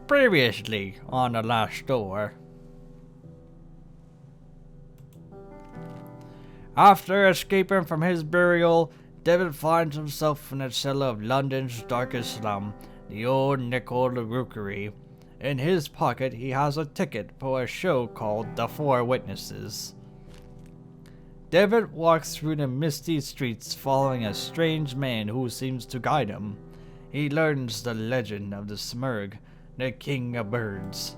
Previously on the last door. After escaping from his burial, David finds himself in a cellar of London's darkest slum, the old Nickel Rookery. In his pocket, he has a ticket for a show called The Four Witnesses. David walks through the misty streets following a strange man who seems to guide him. He learns the legend of the Smurg, the king of birds.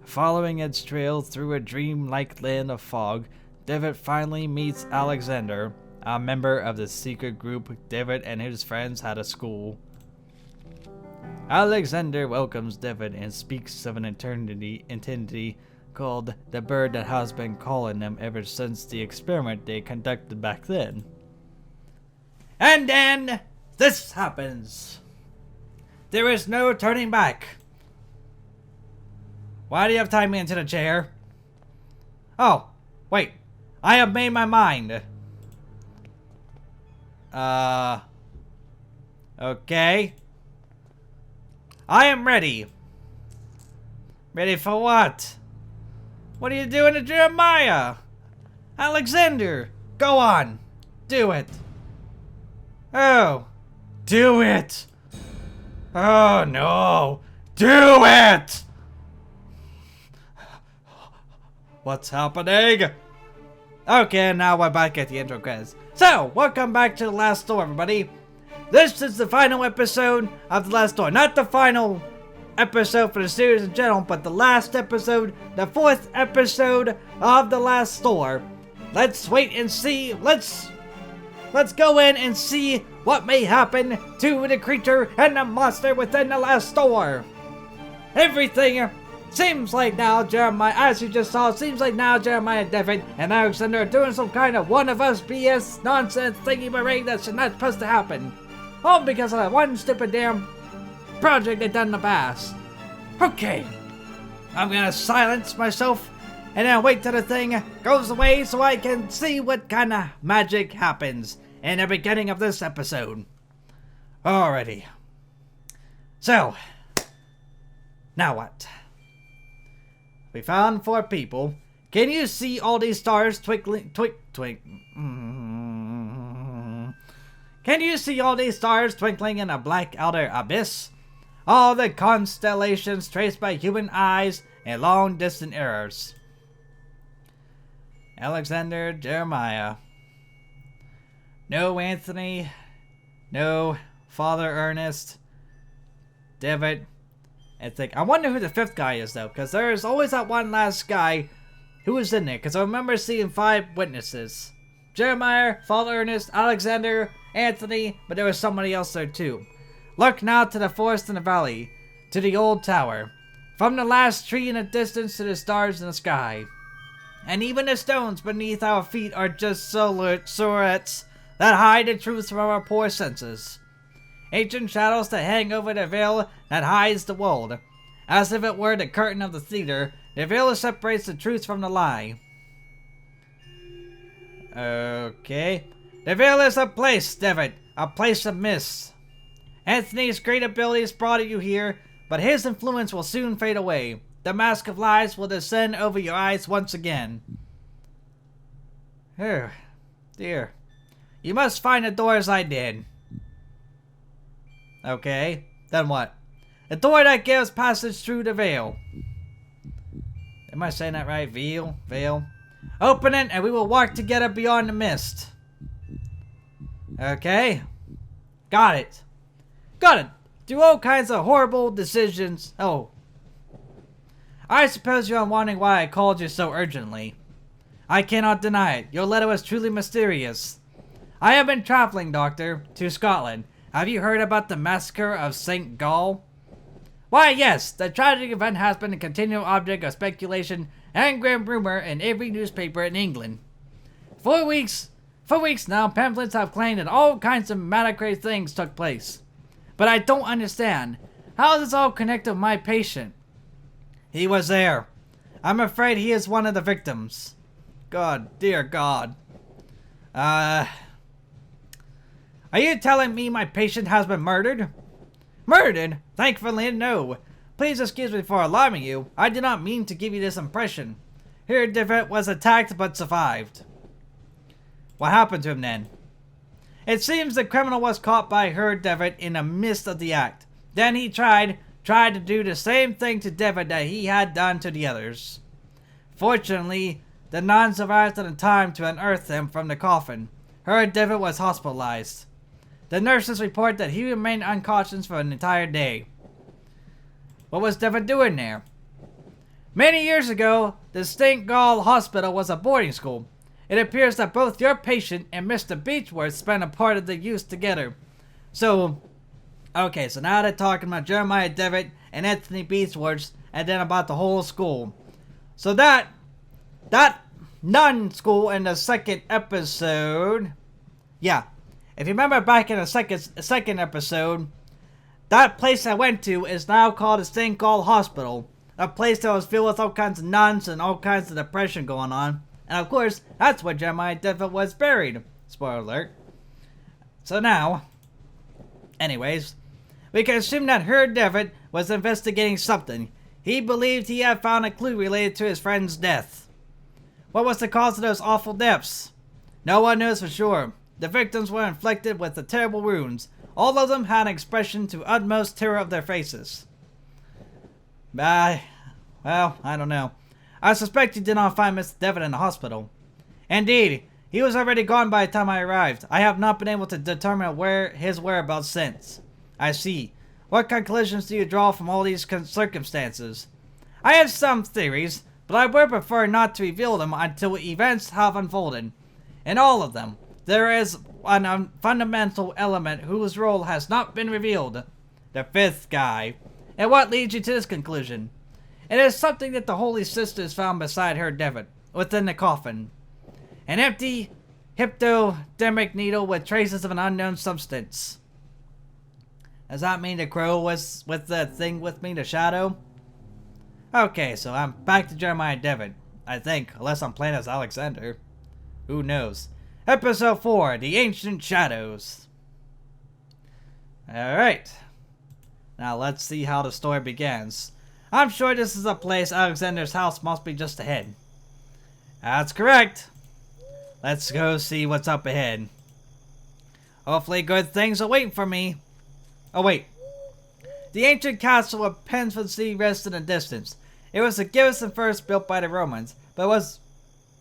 Following its trail through a dream-like land of fog, David finally meets Alexander, a member of the secret group David and his friends had at school. Alexander welcomes David and speaks of an entity called the bird that has been calling them ever since the experiment they conducted back then. And then this happens. There is no turning back. Why do you have tied me into the chair? Oh, wait. I have made my mind. Okay. I am ready. Ready for what? What are you doing to Jeremiah? Alexander, go on. Do it. Oh, do it. Oh no, do it. What's happening? Okay, now we're back at the intro credits. So, welcome back to The Last Door, everybody. This is the final episode of The Last Door. Not the final episode for the series in general, but the last episode, the 4th episode of The Last Door. Let's wait and see. Let's go in and see what may happen to the creature and the monster within The Last Door. Everything seems like now Jeremiah, as you just saw, seems like now Jeremiah, David, and Alexander are doing some kind of one of us BS nonsense thingy-maring that should not supposed to happen. All because of that one stupid damn project they done in the past. Okay, I'm gonna silence myself and then wait till the thing goes away so I can see what kind of magic happens in the beginning of this episode. Alrighty. So, now what? We found 4 people. Can you see all these stars twinkling? Can you see all these stars twinkling in a black outer abyss? All the constellations traced by human eyes and long distant errors. Alexander, Jeremiah. No Anthony. No Father Ernest. David. I wonder who the 5th guy is, though, because there's always that one last guy who was in there, because I remember seeing 5 witnesses. Jeremiah, Father Ernest, Alexander, Anthony, but there was somebody else there, too. Look now to the forest in the valley, to the old tower, from the last tree in the distance to the stars in the sky. And even the stones beneath our feet are just silhouettes that hide the truth from our poor senses. Ancient shadows that hang over the veil that hides the world. As if it were the curtain of the theater, the veil separates the truth from the lie. Okay. The veil is a place, David. A place of mist. Anthony's great abilities brought you here, but his influence will soon fade away. The mask of lies will descend over your eyes once again. Oh, dear. You must find the door as I did. Okay, then what? The door that gives passage through the veil. Am I saying that right? Veil? Open it and we will walk together beyond the mist. Okay. Got it. Do all kinds of horrible decisions. Oh. I suppose you're wondering why I called you so urgently. I cannot deny it. Your letter was truly mysterious. I have been traveling, Doctor, to Scotland. Have you heard about the massacre of St. Gall? Why, yes, the tragic event has been a continual object of speculation and grim rumor in every newspaper in England. For weeks now, pamphlets have claimed that all kinds of massacre things took place. But I don't understand. How is this all connected with my patient? He was there. I'm afraid he is one of the victims. God, dear God. Are you telling me my patient has been murdered? Murdered? Thankfully, no. Please excuse me for alarming you. I did not mean to give you this impression. Devitt was attacked but survived. What happened to him then? It seems the criminal was caught by Devitt in the midst of the act. Then he tried to do the same thing to Devitt that he had done to the others. Fortunately, the nuns arrived in time to unearth him from the coffin. Devitt was hospitalized. The nurses report that he remained unconscious for an entire day. What was Devitt doing there? Many years ago, the St. Gall Hospital was a boarding school. It appears that both your patient and Mr. Beechworth spent a part of the use together. So, okay, so now they're talking about Jeremiah Devitt and Anthony Beechworth, and then about the whole school. So that nun school in the second episode, yeah, if you remember back in the second episode, that place I went to is now called the St. Gall Hospital. A place that was filled with all kinds of nuns and all kinds of depression going on. And of course, that's where Jeremiah Devitt was buried. Spoiler alert. So now, anyways, we can assume that Devitt was investigating something. He believed he had found a clue related to his friend's death. What was the cause of those awful deaths? No one knows for sure. The victims were inflicted with the terrible wounds. All of them had an expression to utmost terror of their faces. Well, I don't know. I suspect you did not find Mr. Devitt in the hospital. Indeed, he was already gone by the time I arrived. I have not been able to determine his whereabouts since. I see. What conclusions do you draw from all these circumstances? I have some theories, but I would prefer not to reveal them until events have unfolded. In all of them, there is a fundamental element whose role has not been revealed. The fifth guy. And what leads you to this conclusion? It is something that the Holy Sisters found beside Devitt, within the coffin. An empty, hypodermic needle with traces of an unknown substance. Does that mean the crow was with the thing with me, the shadow? Okay, so I'm back to Jeremiah Devitt, I think, unless I'm playing as Alexander. Who knows? Episode 4, The Ancient Shadows. Alright. Now let's see how the story begins. I'm sure this is a place Alexander's house must be just ahead. That's correct. Let's go see what's up ahead. Hopefully good things are waiting for me. Oh wait. The ancient castle of Pensford rests in the distance. It was the garrison first built by the Romans, but was...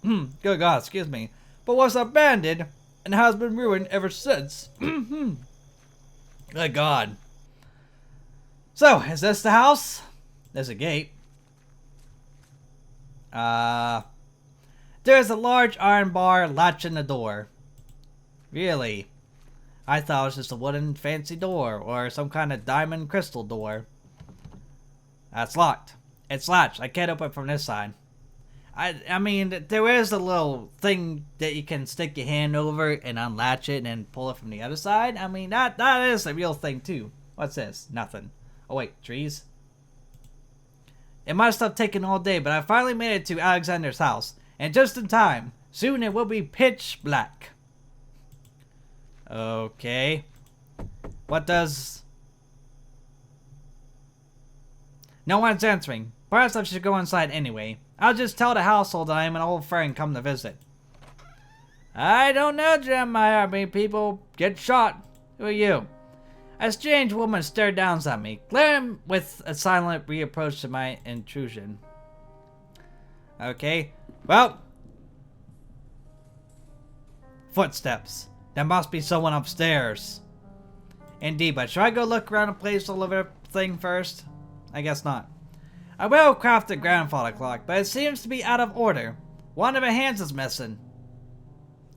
good God, excuse me. But was abandoned and has been ruined ever since. Good God. So, is this the house? There's a gate. There's a large iron bar latching the door. Really? I thought it was just a wooden fancy door or some kind of diamond crystal door. That's locked. It's latched. I can't open it from this side. I mean, there is a little thing that you can stick your hand over and unlatch it and then pull it from the other side. I mean, that is a real thing too. What's this? Nothing. Oh wait, trees? It must have taken all day, but I finally made it to Alexander's house. And just in time. Soon it will be pitch black. Okay. What does... No one's answering. Perhaps I should go inside anyway. I'll just tell the household that I am an old friend come to visit. I don't know, Jeremiah. I mean, people get shot. Who are you? A strange woman stared down at me, glaring with a silent reapproach to my intrusion. Okay. Well. Footsteps. There must be someone upstairs. Indeed, but should I go look around the place all over the thing first? I guess not. A well-crafted grandfather clock, but it seems to be out of order. One of the hands is missing.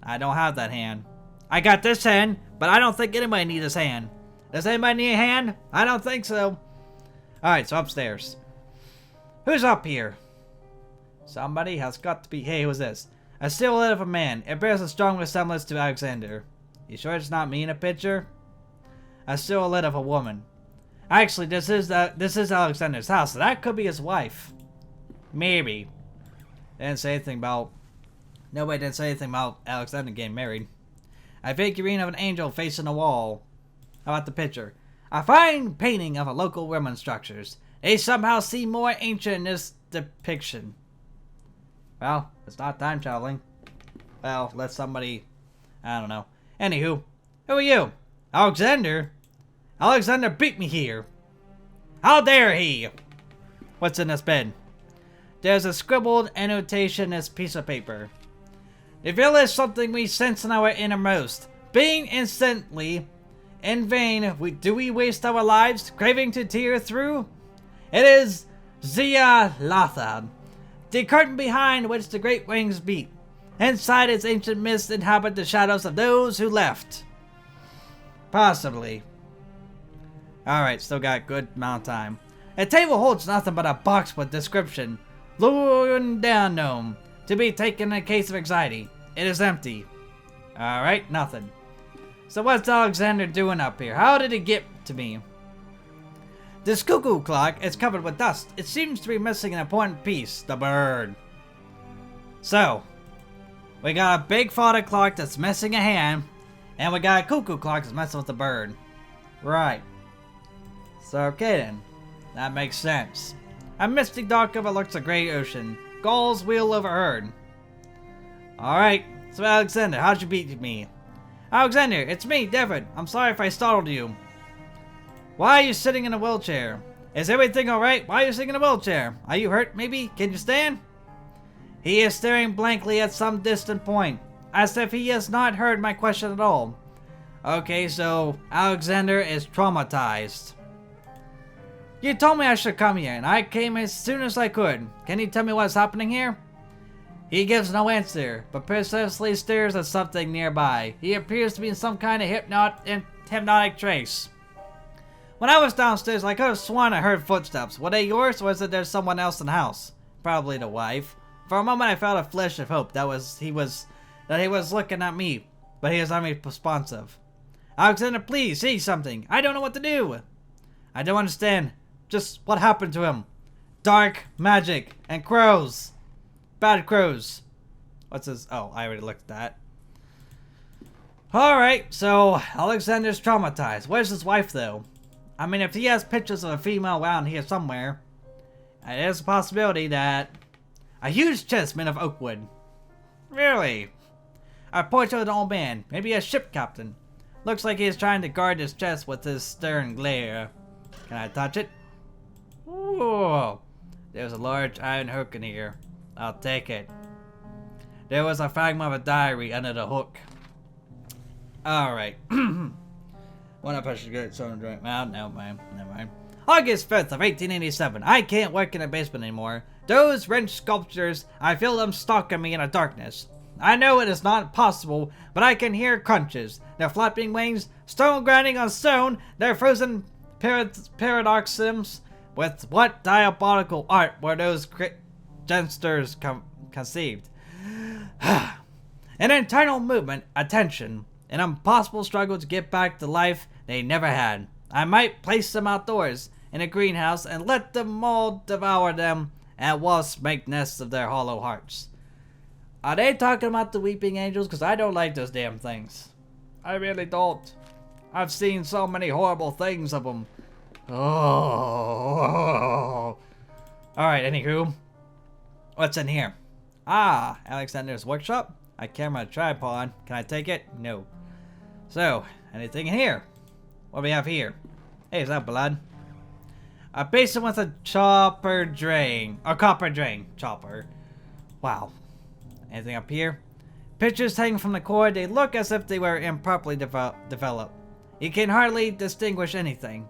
I don't have that hand. I got this hand, but I don't think anybody needs this hand. Does anybody need a hand? I don't think so. Alright, so upstairs. Who's up here? Somebody has got to be... Hey, who's this? A silhouette of a man. It bears a strong resemblance to Alexander. You sure it's not me in a picture? A silhouette of a woman. Actually, this is Alexander's house, so that could be his wife. Maybe. They didn't say anything about... Nobody didn't say anything about Alexander getting married. A figurine of an angel facing a wall. How about the picture? A fine painting of a local Roman structures. They somehow seem more ancient in this depiction. Well, it's not time traveling. Well, let somebody... I don't know. Anywho, who are you? Alexander? Alexander beat me here. How dare he? What's in this bed? There's a scribbled annotation in this piece of paper. The will is something we sense in our innermost. Being instantly, in vain, do we waste our lives, craving to tear through? It is Zia Latha, the curtain behind which the great wings beat. Inside its ancient mist inhabit the shadows of those who left. Possibly. Alright, still got a good amount of time. The table holds nothing but a box with description. Lundanum. To be taken in case of anxiety. It is empty. Alright, nothing. So what's Alexander doing up here? How did he get to me? This cuckoo clock is covered with dust. It seems to be missing an important piece. The bird. So, we got a big father clock that's missing a hand. And we got a cuckoo clock that's messing with the bird. Right. So, okay then. That makes sense. A misty dark overlooks a great ocean. Gulls wheel overheard. Alright, so Alexander, how'd you beat me? Alexander, it's me, Devin. I'm sorry if I startled you. Why are you sitting in a wheelchair? Is everything alright? Why are you sitting in a wheelchair? Are you hurt, maybe? Can you stand? He is staring blankly at some distant point, as if he has not heard my question at all. Okay, so Alexander is traumatized. You told me I should come here, and I came as soon as I could. Can you tell me what's happening here? He gives no answer, but persistently stares at something nearby. He appears to be in some kind of hypnotic trance. When I was downstairs, I could have sworn I heard footsteps. Were they yours, or was it there's someone else in the house? Probably the wife. For a moment, I felt a flash of hope that he was looking at me, but he was unresponsive. Alexander, please, say something. I don't know what to do. I don't understand. Just what happened to him. Dark magic and crows. Bad crows. What's this? Oh, I already looked at that. Alright, so Alexander's traumatized. Where's his wife, though? I mean, if he has pictures of a female around here somewhere, there's a possibility that... A huge chest made of oak wood. Really? A portrait of an old man. Maybe a ship captain. Looks like he is trying to guard his chest with his stern glare. Can I touch it? Ooh. There's a large iron hook in here. I'll take it. There was a fragment of a diary under the hook. Alright. What if I should get some drink? Well, no, man. Never mind. August 5th of 1887. I can't work in the basement anymore. Those wrench sculptures, I feel them stalking me in the darkness. I know it is not possible, but I can hear crunches. Their flapping wings, stone grinding on stone, their frozen paradoxisms. With what diabolical art were those gensters conceived? An internal movement, a tension, an impossible struggle to get back to life they never had. I might place them outdoors in a greenhouse and let the mold devour them and wasps make nests of their hollow hearts. Are they talking about the weeping angels? Because I don't like those damn things. I really don't. I've seen so many horrible things of them. Oh. Alright, anywho. What's in here? Ah, Alexander's workshop. A camera tripod. Can I take it? No. So, anything in here? What do we have here? Hey, is that blood? A basin with a copper drain. Chopper. Wow. Anything up here? Pictures hanging from the cord. They look as if they were improperly developed. You can hardly distinguish anything.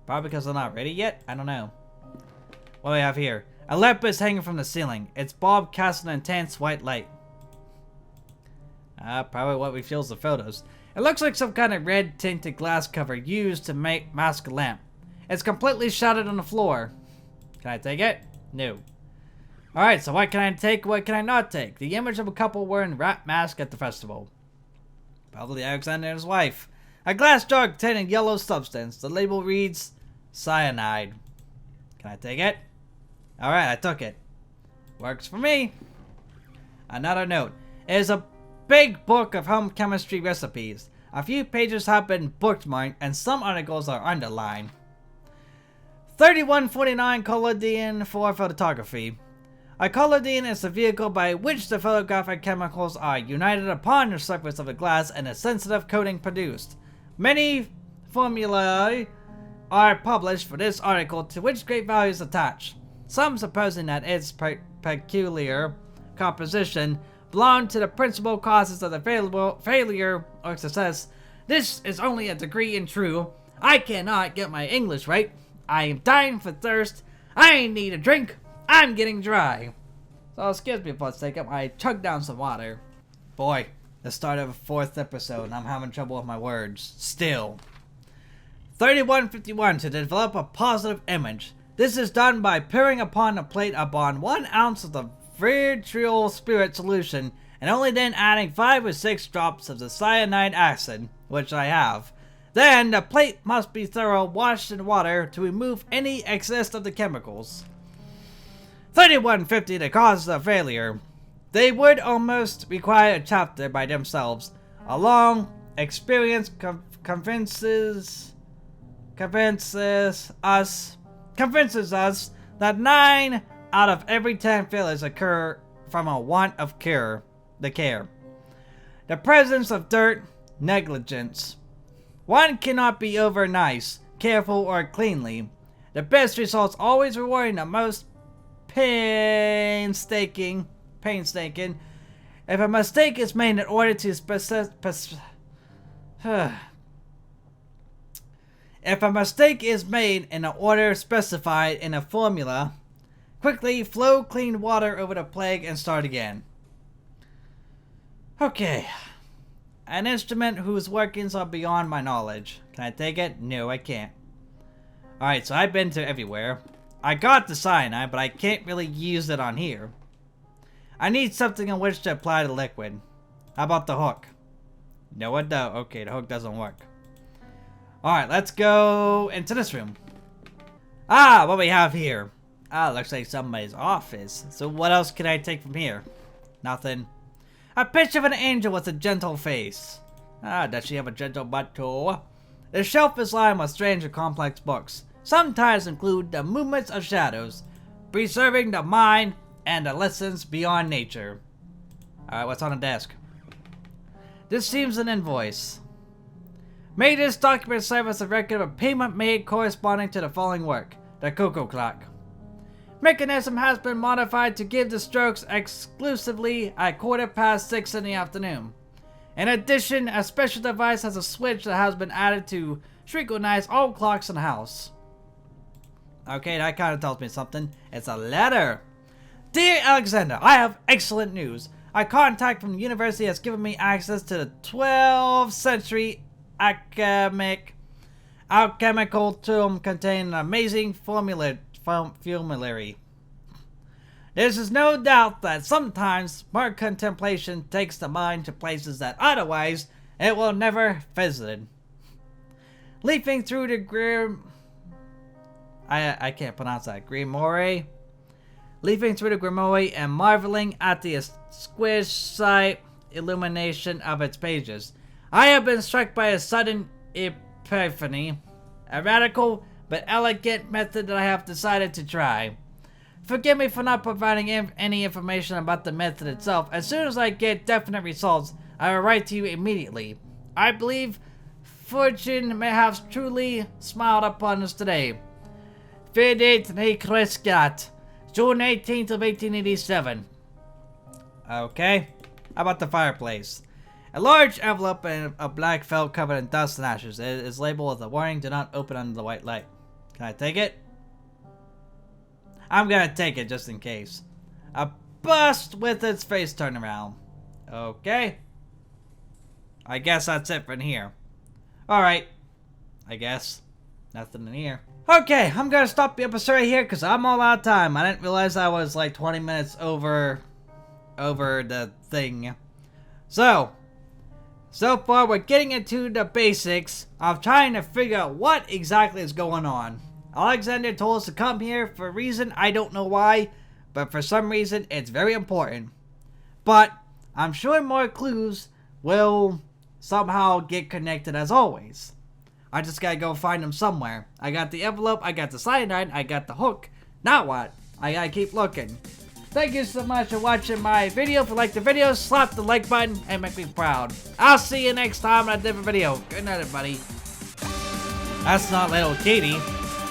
Probably because they're not ready yet? I don't know. What do we have here? A lamp is hanging from the ceiling. Its bulb casts an intense white light. Probably what reveals the photos. It looks like some kind of red tinted glass cover used to mask a lamp. It's completely shattered on the floor. Can I take it? No. Alright, so what can I take, what can I not take? The image of a couple wearing rat mask at the festival. Probably Alexander and his wife. A glass jar containing yellow substance. The label reads cyanide. Can I take it? Alright, I took it. Works for me. Another note. It is a big book of home chemistry recipes. A few pages have been bookmarked and some articles are underlined. 3149 collodion for photography. A collodion is the vehicle by which the photographic chemicals are united upon the surface of the glass and a sensitive coating produced. Many formulae are published for this article to which great value is attached. Some supposing that its peculiar composition belong to the principal causes of the failure or success. This is only a degree in true. I cannot get my English right. I am dying for thirst. I need a drink. I'm getting dry. So excuse me for a second. I chug down some water. Boy, the start of a 4th episode and I'm having trouble with my words. Still. 3151 to develop a positive image. This is done by pouring upon a plate upon 1 ounce of the vitriol spirit solution and only then adding 5 or 6 drops of the cyanide acid, which I have. Then the plate must be thoroughly washed in water to remove any excess of the chemicals. 3150 the causes of failure. They would almost require a chapter by themselves. A long experience convinces us that 9 out of every 10 failures occur from a want of care. The presence of dirt, negligence. One cannot be over nice, careful, or cleanly. The best results always rewarding the most painstaking. If a mistake is made in order to if a mistake is made in an order specified in a formula, quickly flow clean water over the plague and start again. Okay. An instrument whose workings are beyond my knowledge. Can I take it? No, I can't. Alright, so I've been to everywhere. I got the cyanide, but I can't really use it on here. I need something on which to apply the liquid. How about the hook? No, it don't. Okay, the hook doesn't work. Alright, let's go into this room. Ah, what we have here? Ah, looks like somebody's office. So what else can I take from here? Nothing. A picture of an angel with a gentle face. Ah, does she have a gentle butt too? The shelf is lined with strange and complex books. Some titles include The Movements of Shadows, Preserving the Mind, and The Lessons Beyond Nature. Alright, what's on the desk? This seems an invoice. May this document serve as a record of payment made corresponding to the following work. The Cocoa Clock. Mechanism has been modified to give the strokes exclusively at 6:15 in the afternoon. In addition, a special device has a switch that has been added to synchronize all clocks in the house. Okay, that kind of tells me something. It's a letter. Dear Alexander, I have excellent news. A contact from the university has given me access to the 12th century alchemical tomb containing an amazing formulary. There's no doubt that sometimes smart contemplation takes the mind to places that otherwise it will never visit. Leafing through the I can't pronounce that. Grimoire. Leafing through the Grimoire and marveling at the exquisite illumination of its pages, I have been struck by a sudden epiphany, a radical but elegant method that I have decided to try. Forgive me for not providing any information about the method itself. As soon as I get definite results, I will write to you immediately. I believe fortune may have truly smiled upon us today. Fidit ne Crescat, June 18th of 1887. Okay. How about the fireplace? A large envelope in a black felt covered in dust and ashes. It is labeled with a warning, do not open under the white light. Can I take it? I'm gonna take it just in case. A bust with its face turned around. Okay. I guess that's it from here. Alright. I guess. Nothing in here. Okay, I'm gonna stop the episode right here because I'm all out of time. I didn't realize I was like 20 minutes over the thing. So far we're getting into the basics of trying to figure out what exactly is going on. Alexander told us to come here for a reason, I don't know why, but for some reason it's very important. But I'm sure more clues will somehow get connected as always. I just gotta go find them somewhere. I got the envelope, I got the cyanide, I got the hook. Now what? I gotta keep looking. Thank you so much for watching my video. If you like the video, slap the like button and make me proud. I'll see you next time on a different video. Good night, everybody. That's not little Katie.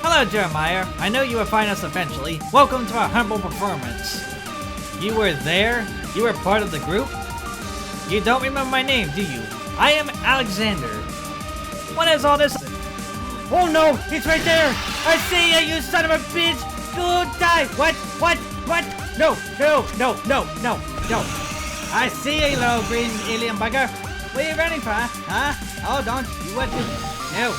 Hello, Jeremiah. I know you will find us eventually. Welcome to our humble performance. You were there? You were part of the group? You don't remember my name, do you? I am Alexander. What is all this? Oh no, he's right there! I see you, you son of a bitch! Go die! What? No! I see you, little green alien bugger. Where are you running from, huh? Oh, don't you want to? No.